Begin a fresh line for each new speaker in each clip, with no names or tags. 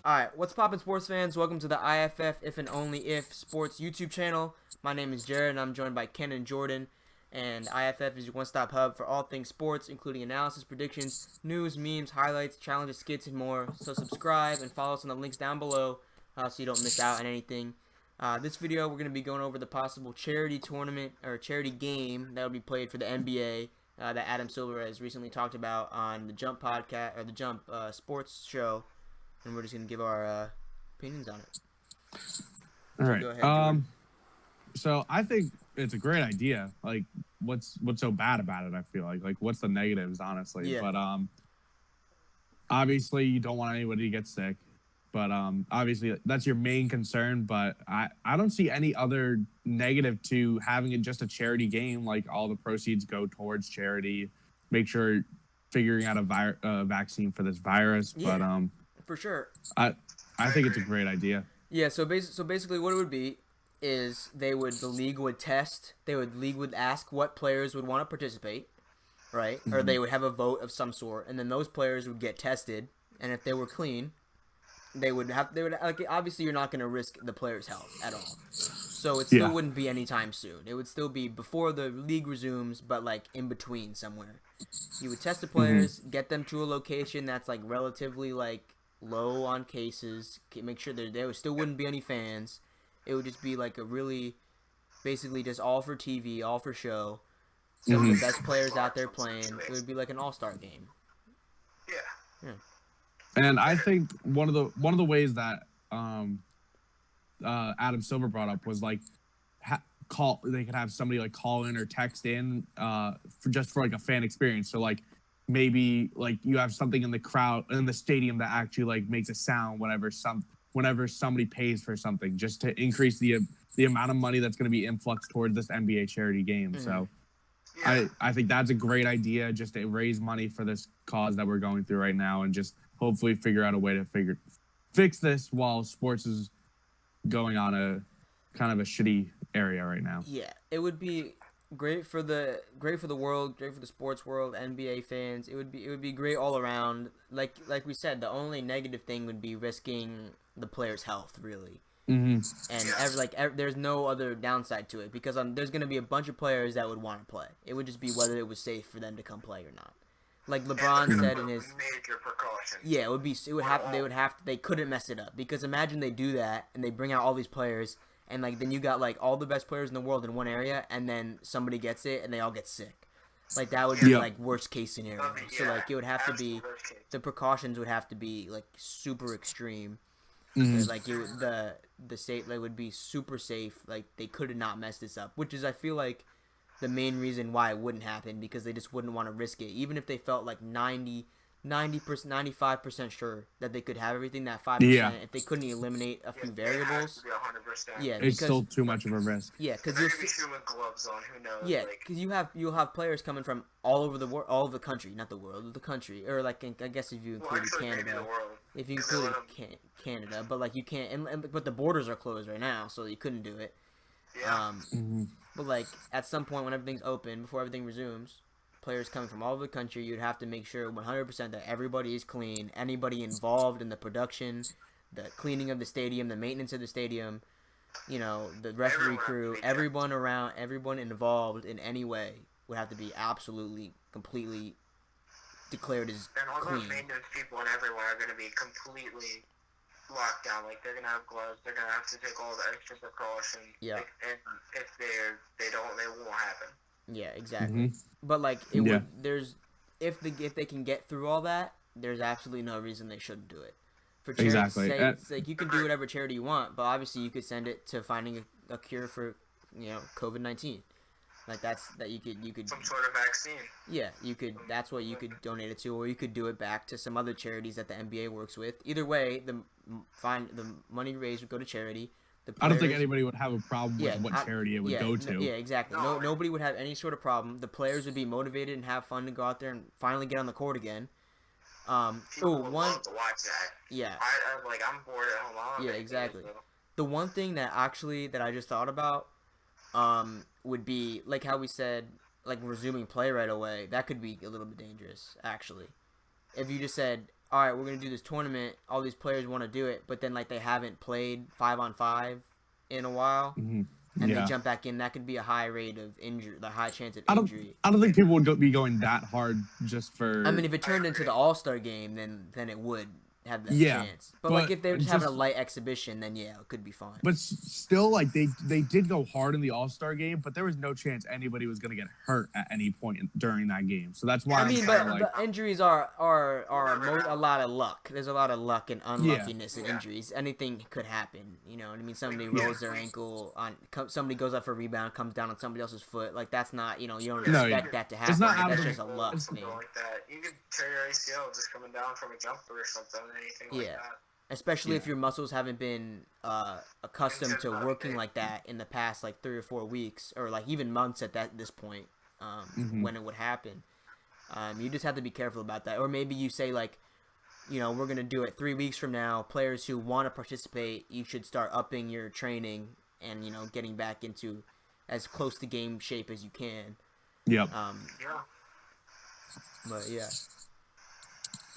Alright, what's poppin' sports fans? Welcome to the IFF If and Only If Sports YouTube channel. My name is Jared and I'm joined by Ken and Jordan. And IFF is your one-stop hub for all things sports, including analysis, predictions, news, memes, highlights, challenges, skits, and more. So subscribe and follow us on the links down below so you don't miss out on anything. This video, we're going to be going over the possible charity tournament or charity game that will be played for the NBA that Adam Silver has recently talked about on the Jump podcast or the Jump Sports show. And we're just gonna give our opinions on it.
All right.
Go ahead, Jordan.
So I think it's a great idea. Like, what's so bad about it? I feel like what's the negatives, honestly?
Yeah.
But obviously you don't want anybody to get sick. But obviously that's your main concern. But I don't see any other negative to having it just a charity game. Like all the proceeds go towards charity. Make sure figuring out a vaccine for this virus.
Yeah.
But
for sure.
I think it's a great idea.
Yeah. So basically, what it would be is the league would test. League would ask what players would want to participate, right?
Mm-hmm.
Or they would have a vote of some sort, and then those players would get tested, and if they were clean, they would like, obviously you're not going to risk the player's health at all. So it still wouldn't be anytime soon. It would still be before the league resumes, but like in between somewhere. You would test the players, get them to a location that's like relatively like low on cases, make sure there still wouldn't be any fans. It would just be like a really, basically just all for TV, all for show. Some of the best players out there playing. It would be like an all-star game.
Yeah.
And I think one of the ways that Adam Silver brought up was like they could have somebody like call in or text in for like a fan experience. So like maybe like you have something in the crowd in the stadium that actually like makes a sound whenever somebody pays for something, just to increase the amount of money that's going to be influxed towards this NBA charity game. So I think that's a great idea, just to raise money for this cause that we're going through right now, and just hopefully figure out a way to fix this while sports is going on a kind of a shitty area right now.
Yeah, it would be great for the world, great for the sports world, NBA fans. It would be great all around. Like we said, the only negative thing would be risking the player's health, really. And there's no other downside to it, because there's going to be a bunch of players that would want to play. It would just be whether it was safe for them to come play or not. Like LeBron said in his
major precautions.
Yeah, they couldn't mess it up, because imagine they do that and they bring out all these players, and like then you got like all the best players in the world in one area, and then somebody gets it and they all get sick. Like that would be like worst case scenario. So like it would have to be, the precautions would have to be like super extreme. Like the state would be super safe. Like they could not mess this up, which is, I feel like, the main reason why it wouldn't happen, because they just wouldn't want to risk it. Even if they felt like 90%, 95% sure that they could have everything, that 5%, if they couldn't eliminate a few variables,
it's still too much of a risk.
Yeah, because
you're with gloves on. Who knows?
Yeah, because you'll have players coming from all over the world, all over the country, not the world, the country, or like I guess if you included Canada, if you included Canada, but like you can't, but the borders are closed right now, so you couldn't do it.
Yeah.
But like at some point when everything's open, before everything resumes, players coming from all over the country, you'd have to make sure 100% that everybody is clean. Anybody involved in the production, the cleaning of the stadium, the maintenance of the stadium, the referee crew, everyone involved in any way would have to be absolutely, completely declared as
and all
clean.
those maintenance people and everyone are going to be completely locked down. Like they're gonna have gloves. They're gonna have to take all the extra precautions.
Yeah.
And if they won't happen.
Yeah, exactly. But like if they can get through all that, there's absolutely no reason they shouldn't do it. For charity's sake, it's like you can do whatever charity you want, but obviously you could send it to finding a cure for COVID-19. Like you could
some sort of vaccine.
Yeah, you could. That's what you could donate it to, or you could do it back to some other charities that the NBA works with. Either way, the money raised would go to charity.
I don't think anybody would have a problem with what charity it would go to.
Yeah, exactly. Nobody would have any sort of problem. The players would be motivated and have fun to go out there and finally get on the court again.
People would love to watch that.
Yeah.
I'm bored at home.
Yeah, exactly. The one thing that I just thought about would be like how we said, like resuming play right away. That could be a little bit dangerous, actually. If you just said all right, we're gonna do this tournament. All these players want to do it, but then like they haven't played 5-on-5 in a while,
Mhm.
and
Yeah.
they jump back in. That could be a high rate of injury, the high chance of
I
injury.
don't think people would be going that hard just for.
I mean, if it turned into the All-Star game, then it would have that
Yeah,
chance. But like
but
if they were just having a
just-
light exhibition, then yeah, it could be fine.
But still, like they did go hard in the All-Star game, but there was no chance anybody was going to get hurt at any point during that game. So that's why
I mean,
I'm
but
kinda like,
the injuries are a lot of luck. There's a lot of luck and unluckiness in
Yeah.
injuries. Anything could happen. You know what I mean? Somebody
Yeah.
rolls their ankle somebody goes up for a rebound, comes down on somebody else's foot. Like that's not, you don't
No,
expect
yeah.
that to happen.
It's not
Like,
out
that's
of
just a
the-
luck
it's-
thing.
Something like that. You could tear your ACL just coming down from a jumper or something, anything like
Yeah.
that.
Especially if
Yeah.
your muscles haven't been accustomed to working like that in the past like 3 or 4 weeks or like even months at this point
Mhm.
when it would happen. You just have to be careful about that. Or maybe you say like, you know, we're gonna do it 3 weeks from now. Players who want to participate, you should start upping your training and you know getting back into as close to game shape as you can.
yep.
Yeah.
But yeah,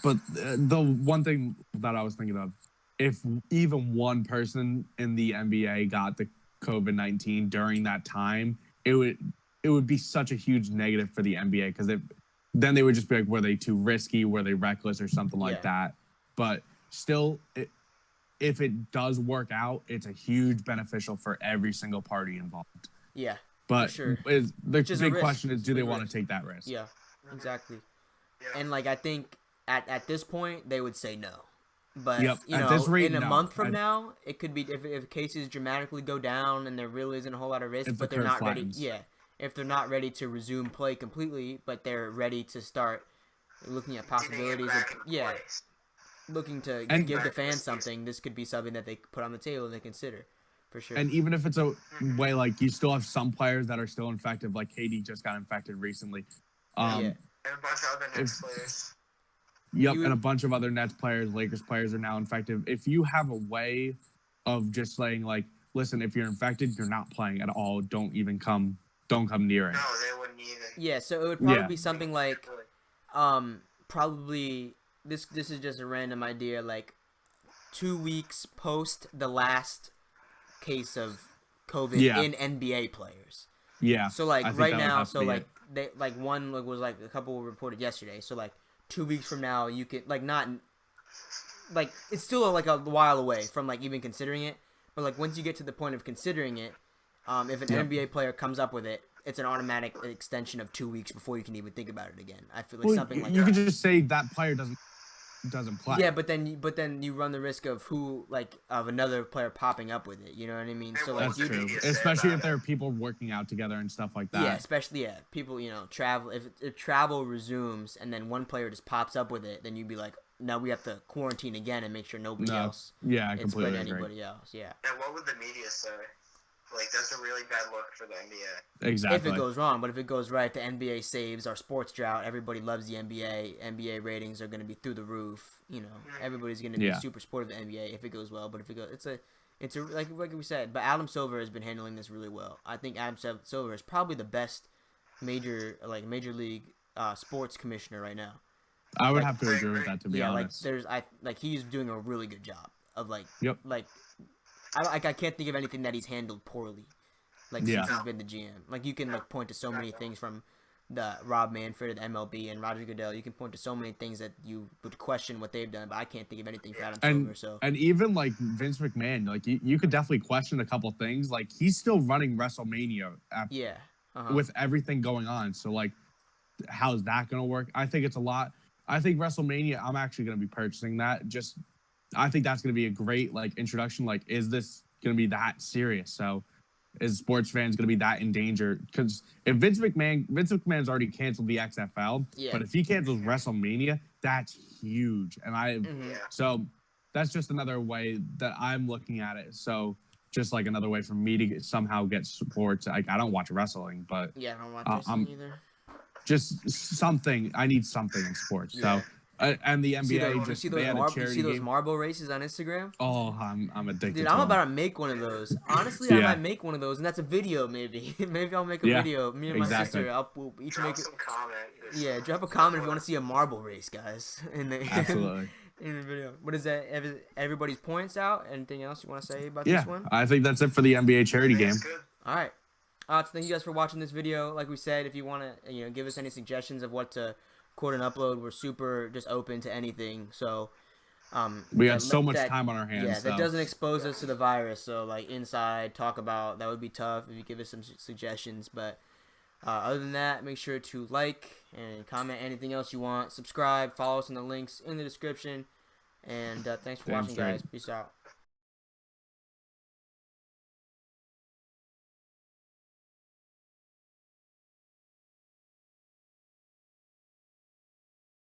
But the one thing that I was thinking of, if even one person in the NBA got the COVID-19 during that time, it would be such a huge negative for the NBA because then they would just be like, were they too risky? Were they reckless or something like
Yeah.
that? But still, if it does work out, it's a huge beneficial for every single party involved.
yeah,
But
sure.
the
Which is a
big
risk.
question is, do they
Big
want
risk.
to take that risk?
yeah, exactly.
Yeah.
And like I think at this point they would say no. But
Yep,
you
at
know,
this rate,
in a
no.
month from now, it could be if cases dramatically go down and there really isn't a whole lot of risk,
If the
but they're
curve
not ready.
flattens.
Yeah, if they're not ready to resume play completely, but they're ready to start looking at
Getting it
possibilities of
back in
yeah,
place.
looking to
And-
give the
Back to the
fans
season.
something. This could be something that they could put on the table and they consider, for sure.
And even if it's a way like you still have some players that are still infected, like KD just got infected recently.
Yeah.
And a bunch of other Nets
if-
players.
Yep,
You-
and a bunch of other Nets players, Lakers players are now infected. If you have a way of just saying like, listen, if you're infected, you're not playing at all. Don't come near it.
No, they wouldn't even.
Yeah, so it would probably
Yeah.
be something like probably this is just a random idea, like 2 weeks post the last case of COVID
Yeah.
in NBA players.
Yeah.
So like
I think
right
that would
now,
have to
so
be
like
it.
they like one like was like a couple were reported yesterday. So like 2 weeks from now, you could like not like it's still like a while away from like even considering it. But like once you get to the point of considering it, if an
Yep.
NBA player comes up with it, it's an automatic extension of 2 weeks before you can even think about it again. I feel like
Well,
something like
you
that.
could just say that player doesn't play.
Yeah, but then you run the risk of of another player popping up with it. You know what I mean? So like
That's
you
true.
media say
Especially
about
if there are people working out together and stuff like that.
yeah, especially people travel. If travel resumes and then one player just pops up with it, then you'd be like, now we have to quarantine again and make sure nobody
No,
else
yeah, I
it spread
completely agree.
anybody else. Yeah,
And what would the media say? Like, that's a really bad look for the NBA.
Exactly.
if it goes wrong, but if it goes right, the NBA saves our sports drought. Everybody loves the NBA. NBA ratings are going to be through the roof. You know, everybody's going to be
Yeah.
super supportive of the NBA if it goes well. But if it goes, it's a like we said. But Adam Silver has been handling this really well. I think Adam Silver is probably the best major league sports commissioner right now.
I would
like-
have to agree with that, to be
yeah,
honest.
he's doing a really good job of
Yep.
I can't think of anything that he's handled poorly,
Yeah.
since he's been the GM. Like you can point to so many things from the Rob Manfred of the MLB and Roger Goodell. You can point to so many things that you would question what they've done, but I can't think of anything for Adam Silver. So
And even like Vince McMahon, like you could definitely question a couple things. Like he's still running WrestleMania
yeah, uh-huh.
with everything going on. So like, how's that gonna work? I think it's a lot. I think WrestleMania, I'm actually gonna be purchasing that. I think that's gonna be a great like introduction. Like, is this gonna be that serious? So, is sports fans gonna be that in danger? Because if Vince McMahon's already canceled the XFL,
Yeah.
but if he cancels WrestleMania, that's huge. And
Mhm.
Yeah.
so that's just another way that I'm looking at it. So just like another way for me to somehow get support. Like I don't watch wrestling, but
Yeah, I don't watch
I'm-
wrestling either.
just something. I need something in sports.
Yeah.
So And the
You see,
NBA
you
just
see
they
those
had a
you
charity
see those
game.
marble races on Instagram?
Oh, I'm addicted
Dude,
to
I'm
them.
about to make one of those. Honestly, I
Yeah.
might make one of those, and that's a video maybe. Maybe I'll make a
Yeah,
video. Me and my
exactly.
sister, we'll each
Drop
make it.
some comments.
Yeah, drop a comment if you want to see a marble race, guys. In the
Absolutely.
in the video. What is that? Everybody's points out. Anything else you want to say about
Yeah,
this one?
I think that's it for the NBA charity game.
It's good.
All right. So thank you guys for watching this video. Like we said, if you want to, give us any suggestions of what to record and upload, we're super just open to anything. So,
We got so much time on our hands.
Yeah, that
so.
doesn't expose us to the virus. So, like inside, talk about that would be tough if you give us some suggestions. But other than that, make sure to like and comment anything else you want. Subscribe, follow us in the links in the description. And thanks for
Damn
watching,
straight.
guys. Peace out.